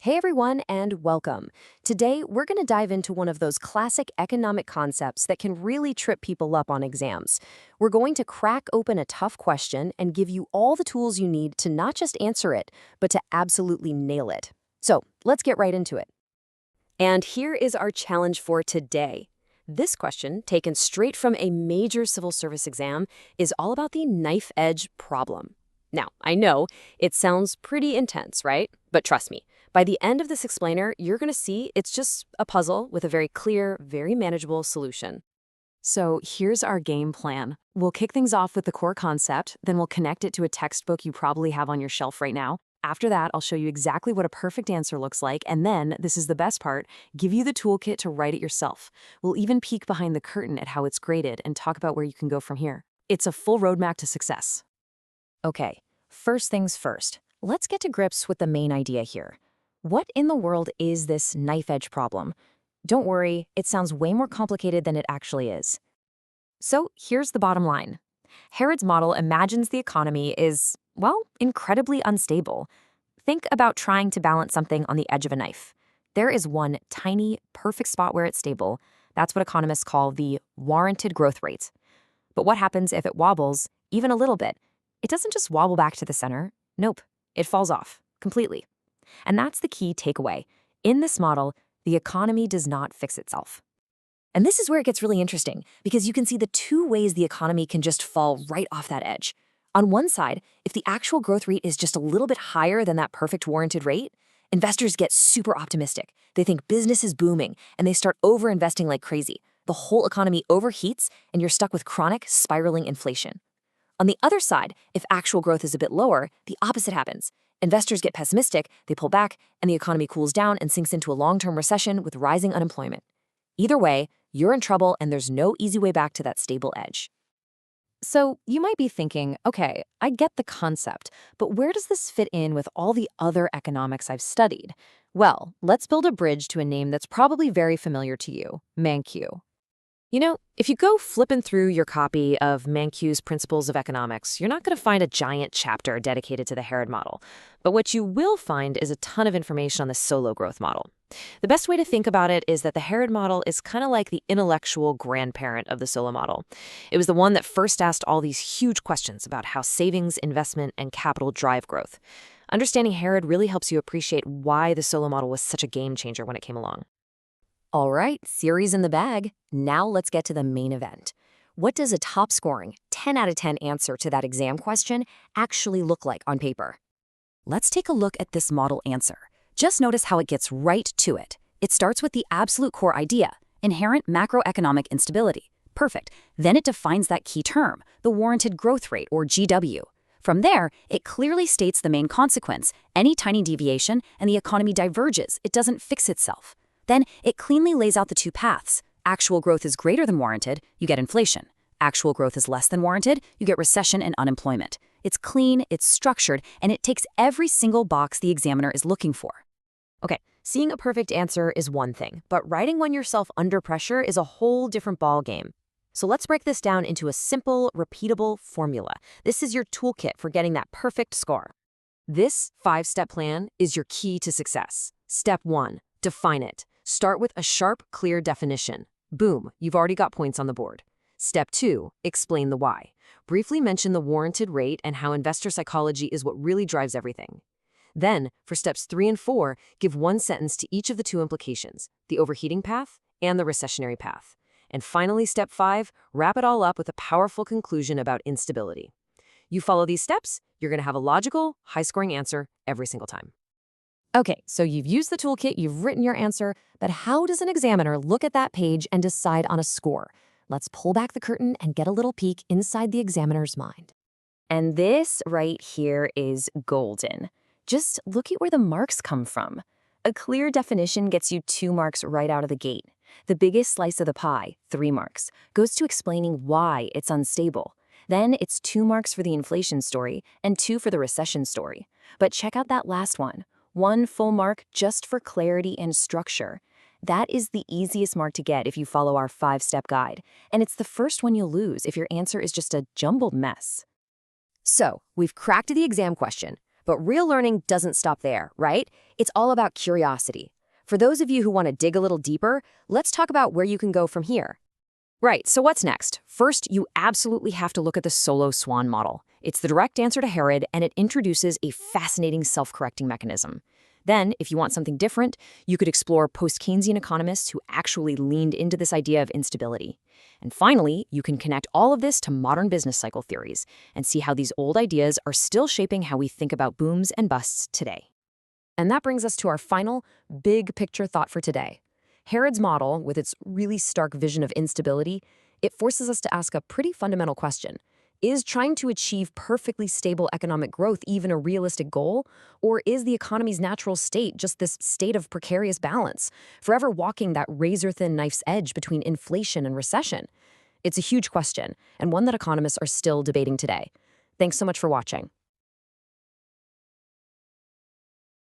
Hey everyone, and welcome. Today, we're going to dive into one of those classic economic concepts that can really trip people up on exams. We're going to crack open a tough question and give you all the tools you need to not just answer it, but to absolutely nail it. So, let's get right into it. And here is our challenge for today. This question, taken straight from a major civil service exam, is all about the knife edge problem. Now, I know it sounds pretty intense, right? But trust me, by the end of this explainer, you're going to see it's just a puzzle with a very clear, very manageable solution. So here's our game plan. We'll kick things off with the core concept, then we'll connect it to a textbook you probably have on your shelf right now. After that, I'll show you exactly what a perfect answer looks like, and then, this is the best part, give you the toolkit to write it yourself. We'll even peek behind the curtain at how it's graded and talk about where you can go from here. It's a full roadmap to success. Okay, first things first. Let's get to grips with the main idea here. What in the world is this knife edge problem? Don't worry, it sounds way more complicated than it actually is. So here's the bottom line. Harrod's model imagines the economy is, well, incredibly unstable. Think about trying to balance something on the edge of a knife. There is one tiny, perfect spot where it's stable. That's what economists call the warranted growth rate. But what happens if it wobbles, even a little bit? It doesn't just wobble back to the center. Nope, it falls off completely. And that's the key takeaway. In this model, the economy does not fix itself. And this is where it gets really interesting, because you can see the two ways the economy can just fall right off that edge. On one side, if the actual growth rate is just a little bit higher than that perfect warranted rate, investors get super optimistic. They think business is booming, and they start over-investing like crazy. The whole economy overheats, and you're stuck with chronic, spiraling inflation. On the other side, if actual growth is a bit lower, the opposite happens. Investors get pessimistic, they pull back, and the economy cools down and sinks into a long-term recession with rising unemployment. Either way, you're in trouble and there's no easy way back to that stable edge. So you might be thinking, okay, I get the concept, but where does this fit in with all the other economics I've studied? Well, let's build a bridge to a name that's probably very familiar to you, Man-Q. You know, if you go flipping through your copy of Man-Q's Principles of Economics, you're not going to find a giant chapter dedicated to the Harrod model. But what you will find is a ton of information on the solo growth model. The best way to think about it is that the Harrod model is kind of like the intellectual grandparent of the solo model. It was the one that first asked all these huge questions about how savings, investment, and capital drive growth. Understanding Harrod really helps you appreciate why the solo model was such a game changer when it came along. All right, series in the bag. Now let's get to the main event. What does a top-scoring 10 out of 10 answer to that exam question actually look like on paper? Let's take a look at this model answer. Just notice how it gets right to it. It starts with the absolute core idea, inherent macroeconomic instability. Perfect. Then it defines that key term, the warranted growth rate, or GW. From there, it clearly states the main consequence, any tiny deviation, and the economy diverges. It doesn't fix itself. Then it cleanly lays out the two paths. Actual growth is greater than warranted, you get inflation. Actual growth is less than warranted, you get recession and unemployment. It's clean, it's structured, and it ticks every single box the examiner is looking for. Okay, seeing a perfect answer is one thing, but writing one yourself under pressure is a whole different ballgame. So let's break this down into a simple, repeatable formula. This is your toolkit for getting that perfect score. This 5-step plan is your key to success. Step 1, define it. Start with a sharp, clear definition. Boom, you've already got points on the board. Step 2, explain the why. Briefly mention the warranted rate and how investor psychology is what really drives everything. Then, for steps 3 and 4, give one sentence to each of the two implications, the overheating path and the recessionary path. And finally, step 5, wrap it all up with a powerful conclusion about instability. You follow these steps, you're going to have a logical, high-scoring answer every single time. Okay, so you've used the toolkit, you've written your answer, but how does an examiner look at that page and decide on a score? Let's pull back the curtain and get a little peek inside the examiner's mind. And this right here is golden. Just look at where the marks come from. A clear definition gets you 2 marks right out of the gate. The biggest slice of the pie, 3 marks, goes to explaining why it's unstable. Then it's 2 marks for the inflation story and 2 for the recession story. But check out that last one. 1 full mark just for clarity and structure. That is the easiest mark to get if you follow our 5-step guide, and it's the first one you'll lose if your answer is just a jumbled mess. So, we've cracked the exam question, But real learning doesn't stop there, right? It's all about curiosity. For those of you who want to dig a little deeper, let's talk about where you can go from here. Right, so what's next? First, you absolutely have to look at the solo swan model. It's the direct answer to Harrod, and it introduces a fascinating self-correcting mechanism. Then, if you want something different, you could explore post-Keynesian economists who actually leaned into this idea of instability. And finally, you can connect all of this to modern business cycle theories and see how these old ideas are still shaping how we think about booms and busts today. And that brings us to our final big picture thought for today. Harrod's model, with its really stark vision of instability, it forces us to ask a pretty fundamental question. Is trying to achieve perfectly stable economic growth even a realistic goal? Or is the economy's natural state just this state of precarious balance, forever walking that razor-thin knife's edge between inflation and recession? It's a huge question, and one that economists are still debating today. Thanks so much for watching.